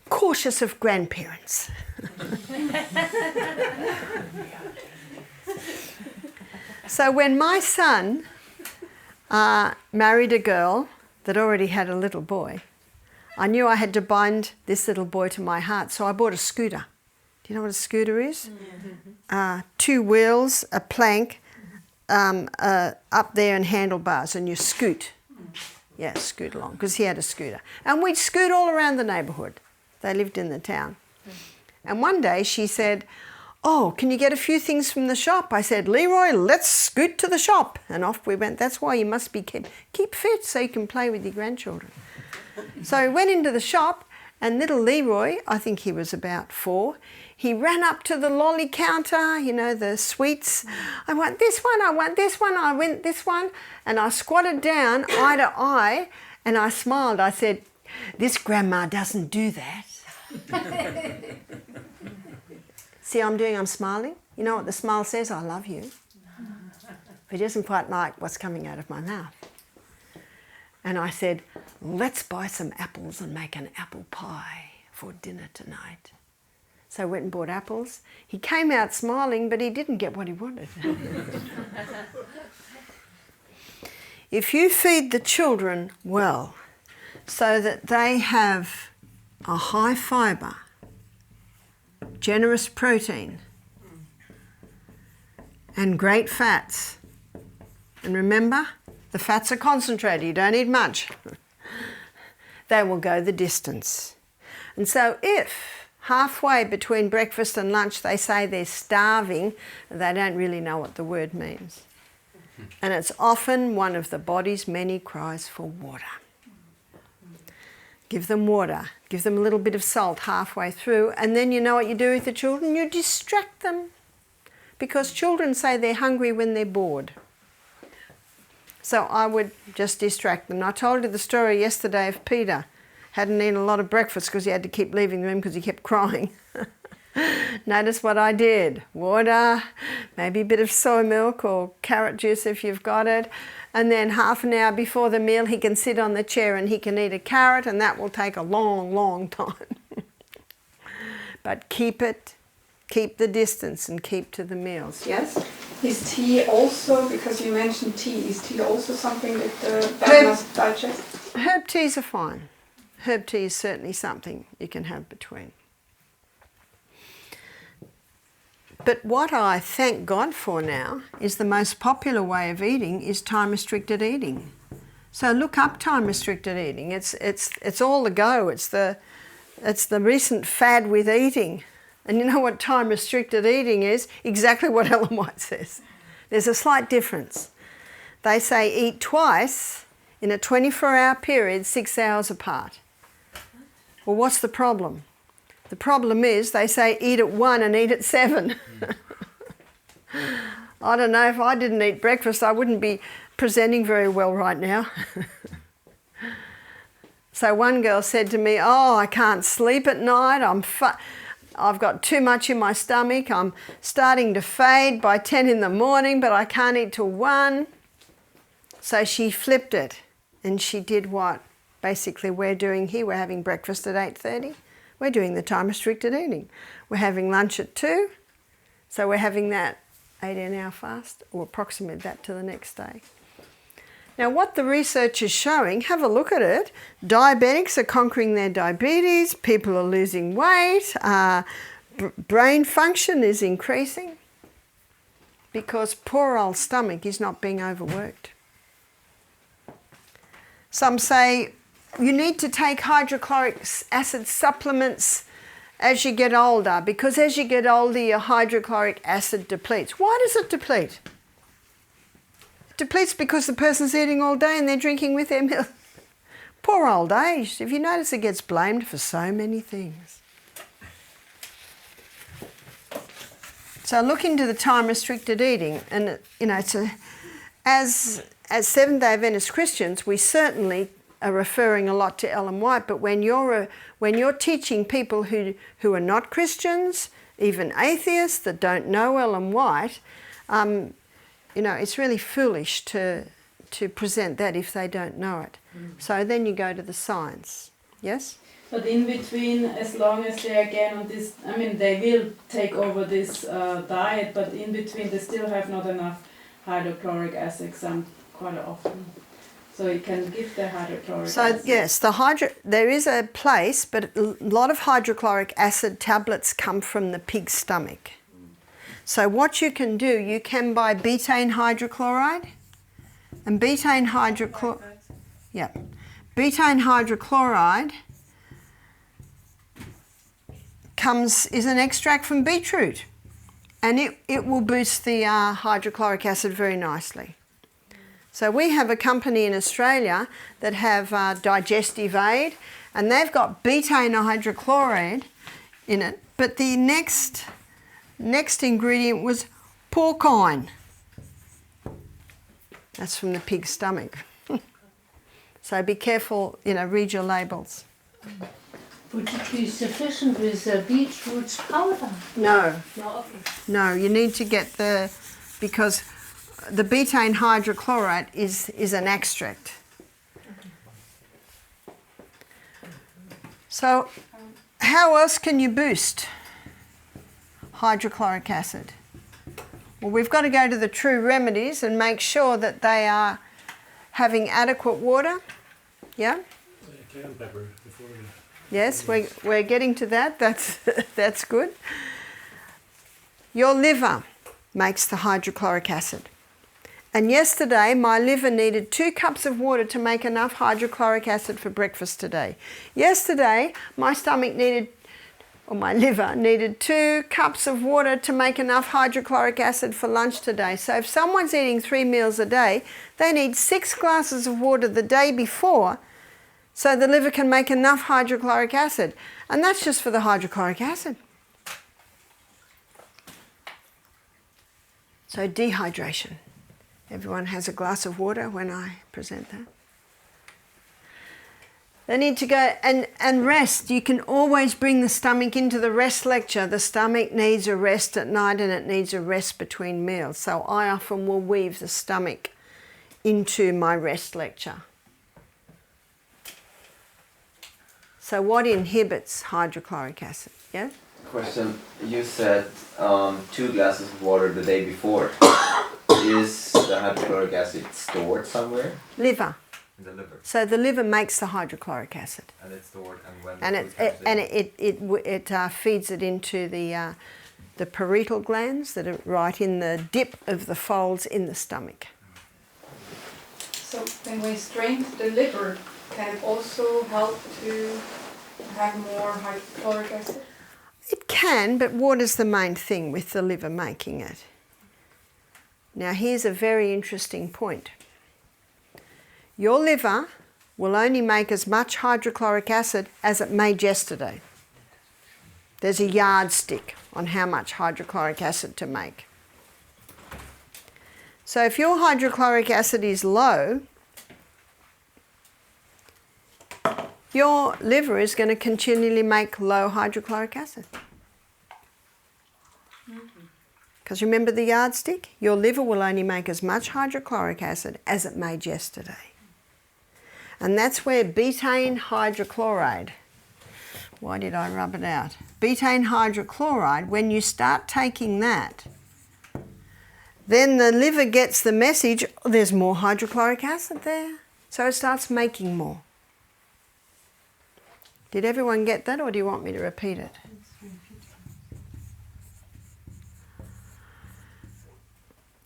S1: cautious of grandparents. So when my son married a girl that already had a little boy, I knew I had to bind this little boy to my heart, so I bought a scooter. Do you know what a scooter is? 2 wheels, a plank, up there and handlebars, and you scoot. Yeah, scoot along, because he had a scooter. And we'd scoot all around the neighbourhood. They lived in the town. And one day she said, "Oh, can you get a few things from the shop?" I said, "Leroy, let's scoot to the shop." And off we went. That's why you must be keep fit so you can play with your grandchildren. So we went into the shop, and little Leroy, I think he was about 4, he ran up to the lolly counter, you know, the sweets. "I want this one, I want this one, I want this one." And I squatted down, eye to eye, and I smiled. I said, "This grandma doesn't do that." See what I'm smiling. You know what the smile says? I love you. But he doesn't quite like what's coming out of my mouth. And I said, "Let's buy some apples and make an apple pie for dinner tonight." So I went and bought apples. He came out smiling, but he didn't get what he wanted. If you feed the children well, so that they have a high fibre, generous protein, and great fats, and remember, the fats are concentrated, you don't need much, they will go the distance. And so if halfway between breakfast and lunch they say they're starving, they don't really know what the word means. And it's often one of the body's many cries for water. Give them water, give them a little bit of salt halfway through, and then you know what you do with the children? You distract them. Because children say they're hungry when they're bored. So I would just distract them. I told you the story yesterday of Peter. Hadn't eaten a lot of breakfast because he had to keep leaving the room because he kept crying. Notice what I did. Water, maybe a bit of soy milk or carrot juice if you've got it. And then half an hour before the meal he can sit on the chair and he can eat a carrot, and that will take a long, long time. But keep the distance and keep to the meals. Yes?
S4: Is tea also, because you mentioned tea, is tea also something that the body must digest?
S1: Herb teas are fine. Herb tea is certainly something you can have between. But what I thank God for now is the most popular way of eating is time-restricted eating. So look up time-restricted eating. It's all the go. It's the recent fad with eating. And you know what time-restricted eating is? Exactly what Ellen White says. There's a slight difference. They say eat twice in a 24-hour period, 6 hours apart. Well, what's the problem? The problem is they say eat at 1 and eat at 7. I don't know, if I didn't eat breakfast, I wouldn't be presenting very well right now. So one girl said to me, "Oh, I can't sleep at night. I've got too much in my stomach. I'm starting to fade by 10 in the morning, but I can't eat till 1. So she flipped it and she did what basically we're doing here. We're having breakfast at 8:30. We're doing the time-restricted eating. We're having lunch at 2, so we're having that 18-hour fast, or approximate that to the next day. Now what the research is showing, have a look at it, diabetics are conquering their diabetes, people are losing weight, brain function is increasing because poor old stomach is not being overworked. Some say you need to take hydrochloric acid supplements as you get older, because as you get older your hydrochloric acid depletes. Why does it deplete? It depletes because the person's eating all day and they're drinking with their milk. Poor old age. If you notice, it gets blamed for so many things. So look into the time-restricted eating, and you know, as Seventh-day Adventist Christians, we certainly are referring a lot to Ellen White, but when you're teaching people who are not Christians, even atheists that don't know Ellen White, you know, it's really foolish to present that if they don't know it. So then you go to the science. Yes?
S5: But in between, as long as they are again on this, I mean, they will take over this diet, but in between they still have not enough hydrochloric acid quite often. So you can give the hydrochloric acid.
S1: Yes, there is a place, but a lot of hydrochloric acid tablets come from the pig's stomach. So what you can do, you can buy betaine hydrochloride, and betaine hydrochloride is an extract from beetroot. and it will boost the hydrochloric acid very nicely. So we have a company in Australia that have digestive aid, and they've got betaine hydrochloride in it, but the next ingredient was porcine. That's from the pig's stomach. So be careful, read your labels.
S6: Would it be sufficient with beetroot powder?
S1: No.
S6: No, okay.
S1: No, you need to get because the betaine hydrochloride is an extract. So how else can you boost hydrochloric acid? Well, we've got to go to the true remedies and make sure that they are having adequate water. Yeah?
S3: Cayenne pepper before you...
S1: Yes, we're getting to that. That's good. Your liver makes the hydrochloric acid. And yesterday, my liver needed 2 cups of water to make enough hydrochloric acid for breakfast today. Yesterday, my liver needed 2 cups of water to make enough hydrochloric acid for lunch today. So if someone's eating 3 meals a day, they need 6 glasses of water the day before so the liver can make enough hydrochloric acid. And that's just for the hydrochloric acid. So dehydration. Everyone has a glass of water when I present that. They need to go and rest. You can always bring the stomach into the rest lecture. The stomach needs a rest at night and it needs a rest between meals. So I often will weave the stomach into my rest lecture. So what inhibits hydrochloric acid? Yeah?
S2: Question, you said 2 glasses of water the day before. Is the hydrochloric acid stored somewhere?
S1: Liver.
S2: In the liver.
S1: So the liver makes the hydrochloric acid.
S2: And it's stored, and when
S1: And it feeds it into the parietal glands that are right in the dip of the folds in the stomach.
S4: So when we strain the liver, can it also help to have more hydrochloric acid?
S1: It can, but water's the main thing with the liver making it. Now here's a very interesting point. Your liver will only make as much hydrochloric acid as it made yesterday. There's a yardstick on how much hydrochloric acid to make. So if your hydrochloric acid is low, your liver is going to continually make low hydrochloric acid. Because remember the yardstick? Your liver will only make as much hydrochloric acid as it made yesterday. And that's where betaine hydrochloride, why did I rub it out? Betaine hydrochloride, when you start taking that, then the liver gets the message, oh, there's more hydrochloric acid there. So it starts making more. Did everyone get that, or do you want me to repeat it?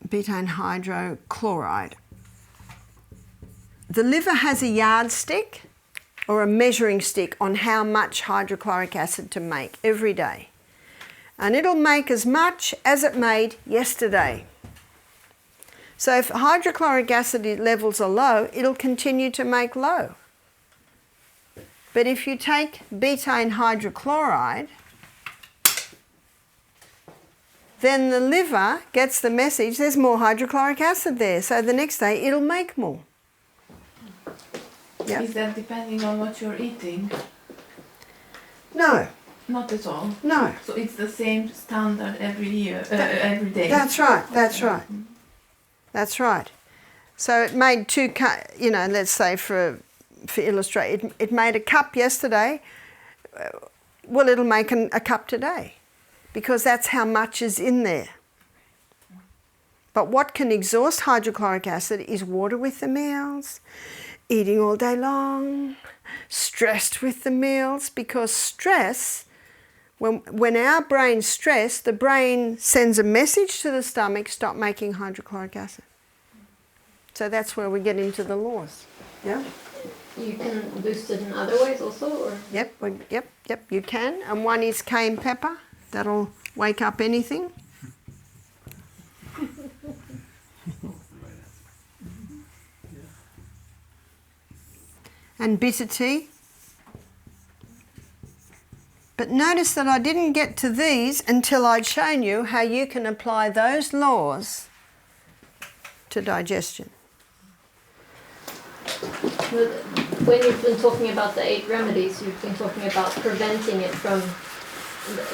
S1: Betaine hydrochloride. The liver has a yardstick or a measuring stick on how much hydrochloric acid to make every day. And it'll make as much as it made yesterday. So if hydrochloric acid levels are low, it'll continue to make low. But if you take betaine hydrochloride, then the liver gets the message there's more hydrochloric acid there. So the next day it'll make more. Yep.
S7: Is that depending on what you're eating?
S1: No,
S7: Not at all.
S1: no.
S7: So it's the same standard every year, every day.
S1: That's right, that's right. That's right. So it made 2 cups, let's say for illustrate, it made a cup yesterday. Well, it'll make a cup today because that's how much is in there. But what can exhaust hydrochloric acid is water with the meals, eating all day long, stressed with the meals, because stress, when our brain's stressed, the brain sends a message to the stomach, stop making hydrochloric acid. So that's where we get into the laws. Yeah?
S6: You can boost it in other ways also, or?
S1: Yep, you can. And one is cayenne pepper. That'll wake up anything. and bitter tea. But notice that I didn't get to these until I'd shown you how you can apply those laws to digestion.
S8: But when you've been talking about the 8 remedies, you've been talking about preventing it from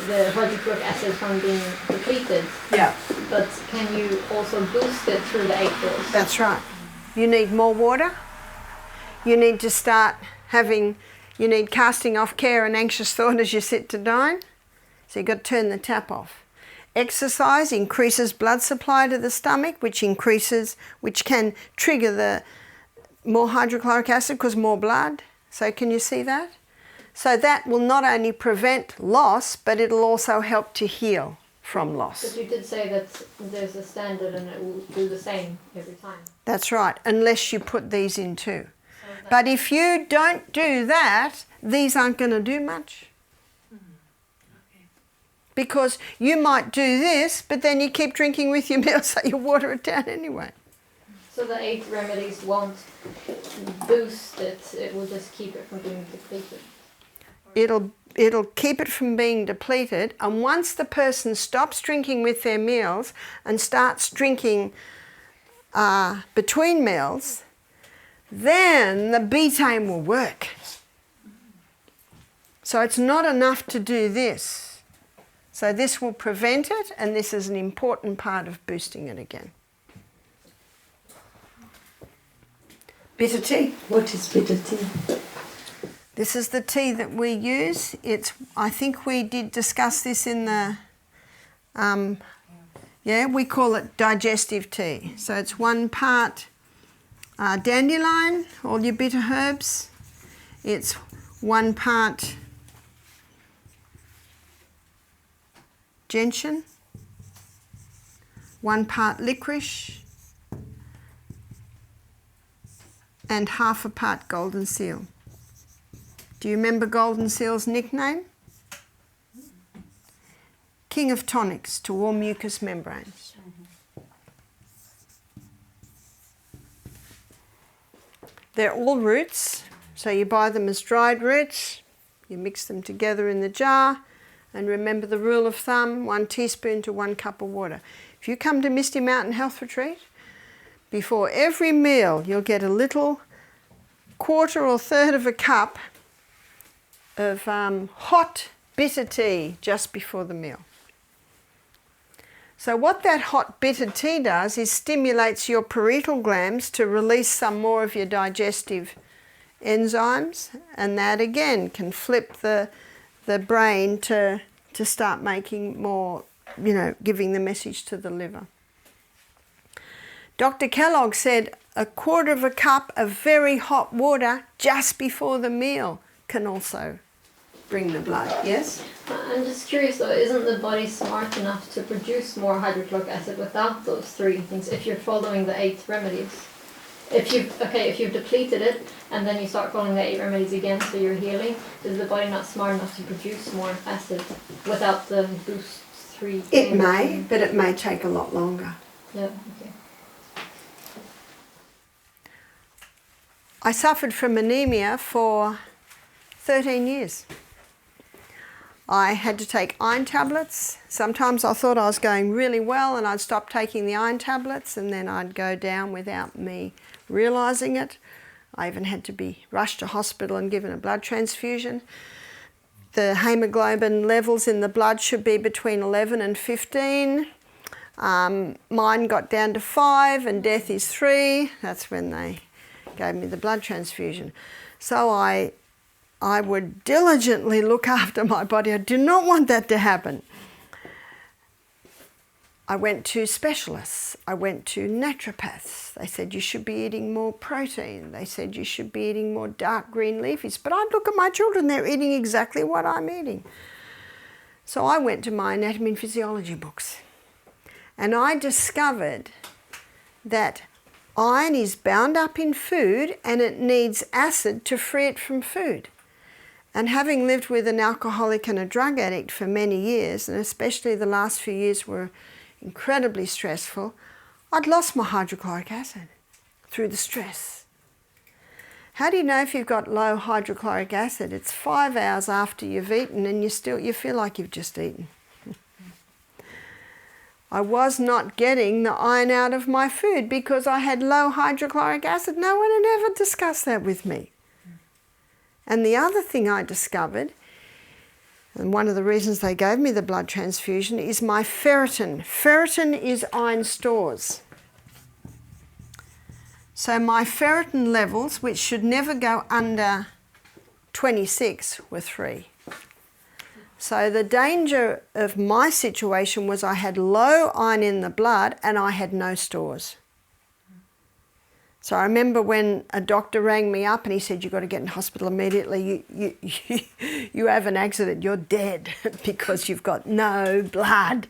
S8: the hydrochloric acid from being depleted.
S1: Yeah.
S8: But can you also boost it through the 8 laws?
S1: That's right. You need more water. You need to start you need casting off care and anxious thought as you sit to dine. So you've got to turn the tap off. Exercise increases blood supply to the stomach, which can trigger the more hydrochloric acid because more blood. So can you see that? So that will not only prevent loss, but it'll also help to heal from loss.
S8: But you did say that there's a standard and it will do the same every time.
S1: That's right, unless you put these in too. But if you don't do that, these aren't going to do much. Because you might do this, but then you keep drinking with your meal, so you water it down anyway.
S8: So the 8 remedies won't boost it, it will just keep it from being depleted.
S1: It'll keep it from being depleted, and once the person stops drinking with their meals and starts drinking between meals, then the betaine will work. So it's not enough to do this. So this will prevent it, and this is an important part of boosting it again. Bitter tea.
S6: What is bitter tea?
S1: This is the tea that we use. I think we did discuss this in the, we call it digestive tea. So it's 1 part dandelion, all your bitter herbs. It's 1 part gentian, 1 part licorice, and 1/2 a part golden seal. Do you remember golden seal's nickname? King of tonics to all mucous membranes. They're all roots, so you buy them as dried roots, you mix them together in the jar, and remember the rule of thumb, 1 teaspoon to 1 cup of water. If you come to Misty Mountain Health Retreat, before every meal you'll get a little 1/4 or 1/3 of a cup of hot bitter tea just before the meal. So what that hot bitter tea does is stimulates your parietal glands to release some more of your digestive enzymes, and that again can flip the brain to start making more, giving the message to the liver. Dr. Kellogg said 1/4 of a cup of very hot water just before the meal can also bring the blood. Yes?
S8: I'm just curious though, isn't the body smart enough to produce more hydrochloric acid without those 3 things if you're following the 8 remedies? If you've depleted it and then you start following the 8 remedies again so you're healing, is the body not smart enough to produce more acid without the boost 3?
S1: It may, but it may take a lot longer.
S8: Yeah, okay.
S1: I suffered from anemia for 13 years. I had to take iron tablets. Sometimes I thought I was going really well and I'd stop taking the iron tablets and then I'd go down without me realising it. I even had to be rushed to hospital and given a blood transfusion. The hemoglobin levels in the blood should be between 11 and 15. Mine got down to 5 and death is 3. That's when they gave me the blood transfusion. So I would diligently look after my body. I did not want that to happen. I went to specialists. I went to naturopaths. They said you should be eating more protein. They said you should be eating more dark green leafies. But I'd look at my children, they're eating exactly what I'm eating. So I went to my anatomy and physiology books. And I discovered that iron is bound up in food and it needs acid to free it from food. And having lived with an alcoholic and a drug addict for many years, and especially the last few years were incredibly stressful, I'd lost my hydrochloric acid through the stress. How do you know if you've got low hydrochloric acid? It's 5 hours after you've eaten and you feel like you've just eaten. I was not getting the iron out of my food because I had low hydrochloric acid. No one had ever discussed that with me. And the other thing I discovered, and one of the reasons they gave me the blood transfusion, is my ferritin. Ferritin is iron stores. So my ferritin levels, which should never go under 26, were 3. So the danger of my situation was I had low iron in the blood and I had no stores. So I remember when a doctor rang me up and he said, you've got to get in hospital immediately. You have an accident, you're dead because you've got no blood.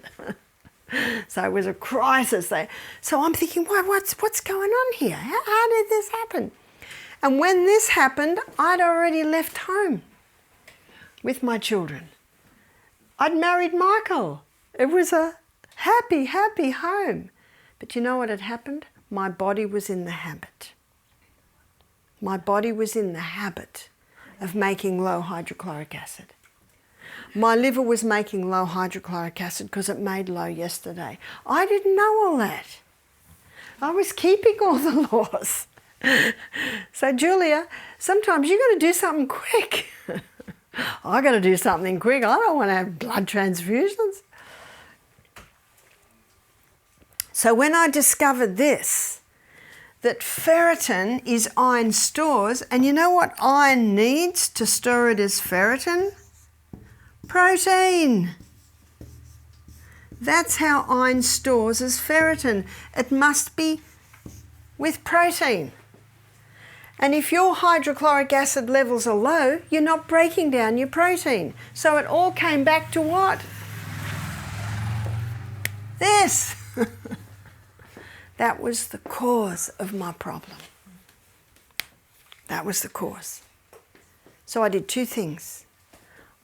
S1: So it was a crisis there. So I'm thinking, what's going on here? How did this happen? And when this happened, I'd already left home with my children. I'd married Michael. It was a happy, happy home. But you know what had happened? My body was in the habit. My body was in the habit of making low hydrochloric acid. My liver was making low hydrochloric acid because it made low yesterday. I didn't know all that. I was keeping all the laws. So Julia, sometimes you've got to do something quick. I got to do something quick. I don't want to have blood transfusions. So when I discovered this, that ferritin is iron stores, and you know what iron needs to store it as ferritin? Protein. That's how iron stores as ferritin. It must be with protein. And if your hydrochloric acid levels are low, you're not breaking down your protein. So it all came back to what? This. That was the cause of my problem. That was the cause. So I did 2 things.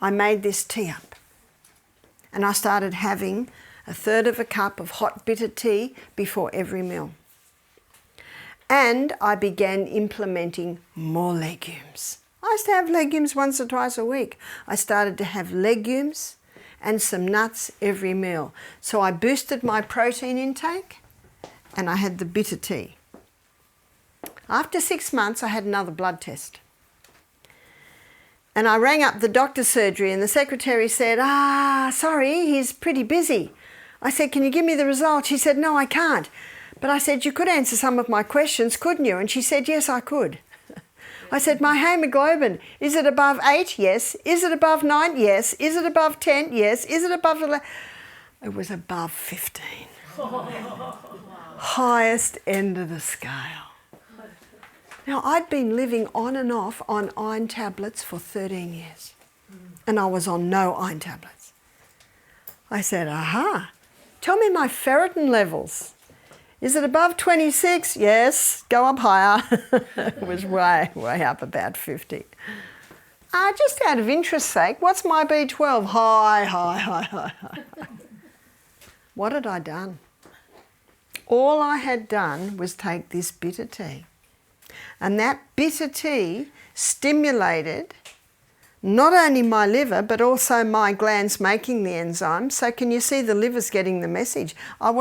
S1: I made this tea up. And I started having 1/3 of a cup of hot bitter tea before every meal. And I began implementing more legumes. I used to have legumes once or twice a week. I started to have legumes and some nuts every meal. So I boosted my protein intake and I had the bitter tea. After 6 months, I had another blood test. And I rang up the doctor's surgery and the secretary said, sorry, he's pretty busy. I said, can you give me the results? She said, no, I can't. But I said, you could answer some of my questions, couldn't you? And she said, yes, I could. I said, my hemoglobin, is it above 8? Yes. Is it above 9? Yes. Is it above 10? Yes. Is it above 11? It was above 15. Highest end of the scale. Now, I'd been living on and off on iron tablets for 13 years. And I was on no iron tablets. I said, tell me my ferritin levels. Is it above 26? Yes. Go up higher. It was way up about 50. Just out of interest's sake, what's my B12? High. What had I done? All I had done was take this bitter tea. And that bitter tea stimulated not only my liver, but also my glands making the enzymes. So can you see the liver's getting the message? I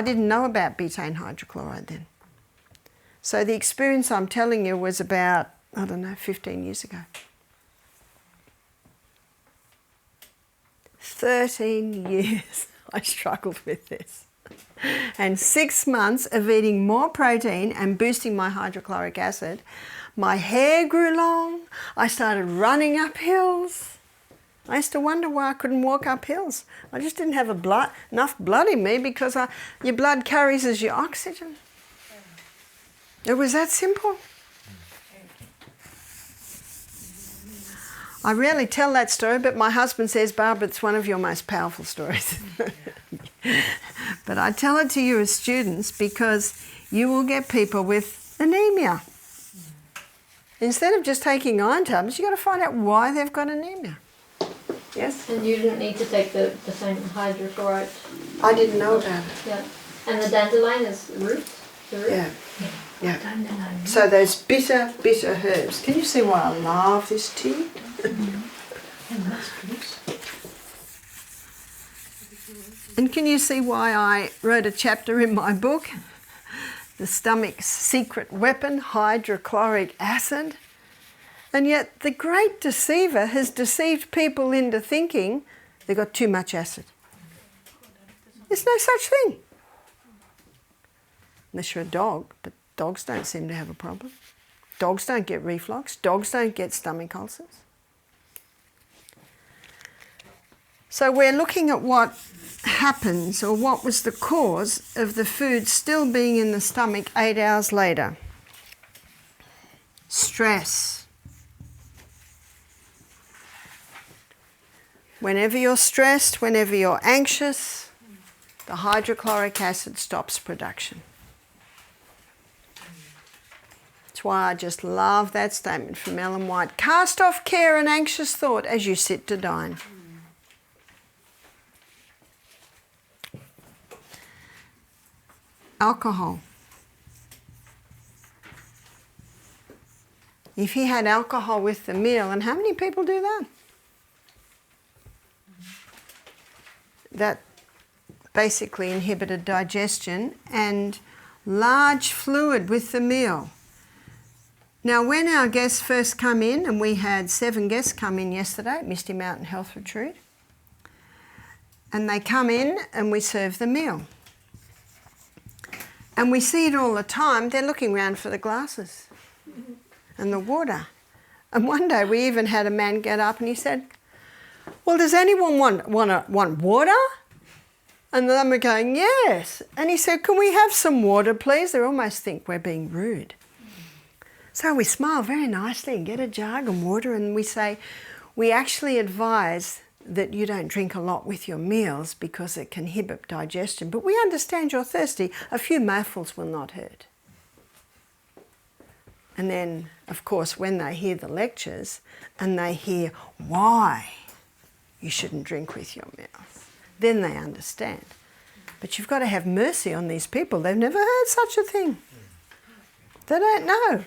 S1: didn't know about betaine hydrochloride then. So the experience I'm telling you was about, 15 years ago. 13 years I struggled with this. And 6 months of eating more protein and boosting my hydrochloric acid, my hair grew long. I started running up hills. I used to wonder why I couldn't walk up hills. I just didn't have enough blood in me because your blood carries as your oxygen. It was that simple. I rarely tell that story, but my husband says, Barbara, it's one of your most powerful stories. But I tell it to you as students because you will get people with anemia. Instead of just taking iron tablets, you've got to find out why they've got anemia. Yes?
S8: And you didn't need to take the same hydrochloride.
S1: I didn't know about it.
S8: Yeah. And the dandelion is root? The root.
S1: Yeah. Yeah. So those bitter, bitter herbs. Can you see why I love this tea? And can you see why I wrote a chapter in my book? The stomach's secret weapon, hydrochloric acid. And yet the great deceiver has deceived people into thinking they've got too much acid. There's no such thing. Unless you're a dog, but dogs don't seem to have a problem. Dogs don't get reflux. Dogs don't get stomach ulcers. So we're looking at what happens, or what was the cause of the food still being in the stomach 8 hours later. Stress. Whenever you're stressed, whenever you're anxious, the hydrochloric acid stops production. That's why I just love that statement from Ellen White. Cast off care and anxious thought as you sit to dine. Alcohol. If he had alcohol with the meal, and how many people do that? That basically inhibited digestion, and large fluid with the meal. Now when our guests first come in, and we had 7 guests come in yesterday at Misty Mountain Health Retreat, and they come in and we serve the meal. And we see it all the time, they're looking around for the glasses and the water. And one day we even had a man get up and he said, well, does anyone want water? And then we're going, yes. And he said, can we have some water, please? They almost think we're being rude. So we smile very nicely and get a jug and water, and we say, we actually advise that you don't drink a lot with your meals because it can inhibit digestion. But we understand you're thirsty. A few mouthfuls will not hurt. And then, of course, when they hear the lectures and they hear why you shouldn't drink with your meals, then they understand. But you've got to have mercy on these people. They've never heard such a thing. They don't know.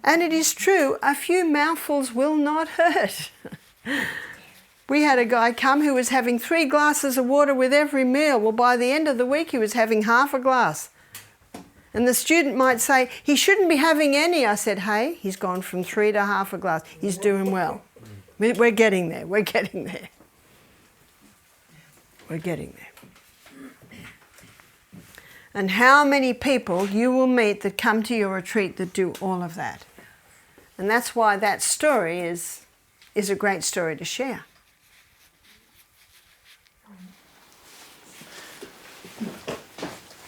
S1: And it is true, a few mouthfuls will not hurt. We had a guy come who was having 3 glasses of water with every meal. Well, by the end of the week, he was having half a glass. And the student might say, he shouldn't be having any. I said, hey, he's gone from 3 to half a glass. He's doing well. We're getting there. We're getting there. We're getting there. And how many people you will meet that come to your retreat that do all of that. And that's why that story is a great story to share.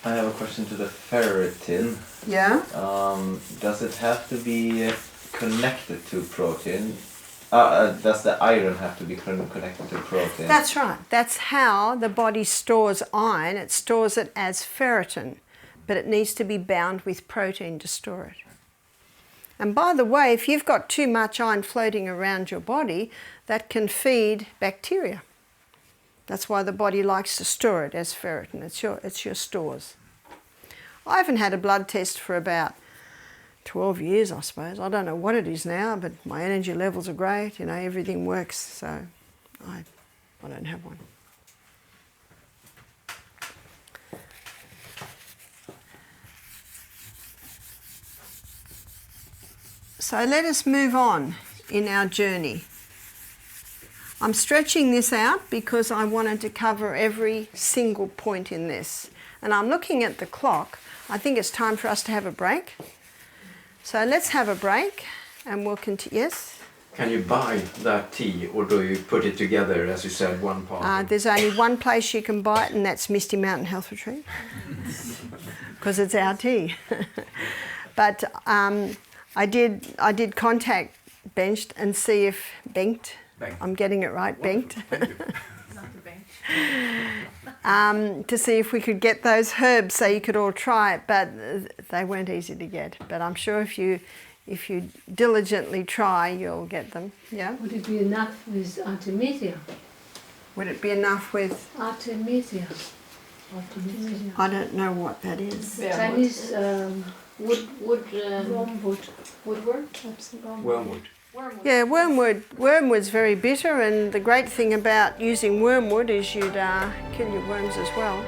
S2: I have a question to the ferritin.
S1: Yeah?
S2: Does it have to be connected to protein? Does the iron have to be connected to protein?
S1: That's right. That's how the body stores iron. It stores it as ferritin, but it needs to be bound with protein to store it. And by the way, if you've got too much iron floating around your body, that can feed bacteria. That's why the body likes to store it as ferritin. It's your stores. I haven't had a blood test for about 12 years, I suppose. I don't know what it is now, but my energy levels are great. You know, everything works, so I don't have one. So let us move on in our journey. I'm stretching this out because I wanted to cover every single point in this. And I'm looking at the clock. I think it's time for us to have a break. So let's have a break and we'll continue. Yes?
S9: Can you buy that tea, or do you put it together, as you said, one part?
S1: There's only one place you can buy it, and that's Misty Mountain Health Retreat. Because it's our tea. But I did contact Bengt and see if Bengt. I'm getting it right, Bengt. To see if we could get those herbs so you could all try it, but they weren't easy to get. But I'm sure if you diligently try, you'll get them. Yeah.
S6: Would it be enough with artemisia?
S1: Would it be enough with
S6: Artemisia.
S1: I don't know what that is.
S6: Chinese
S8: Wormwood. Woodworm?
S9: Wormwood.
S1: Yeah, wormwood's very bitter, and the great thing about using wormwood is you'd kill your worms as well.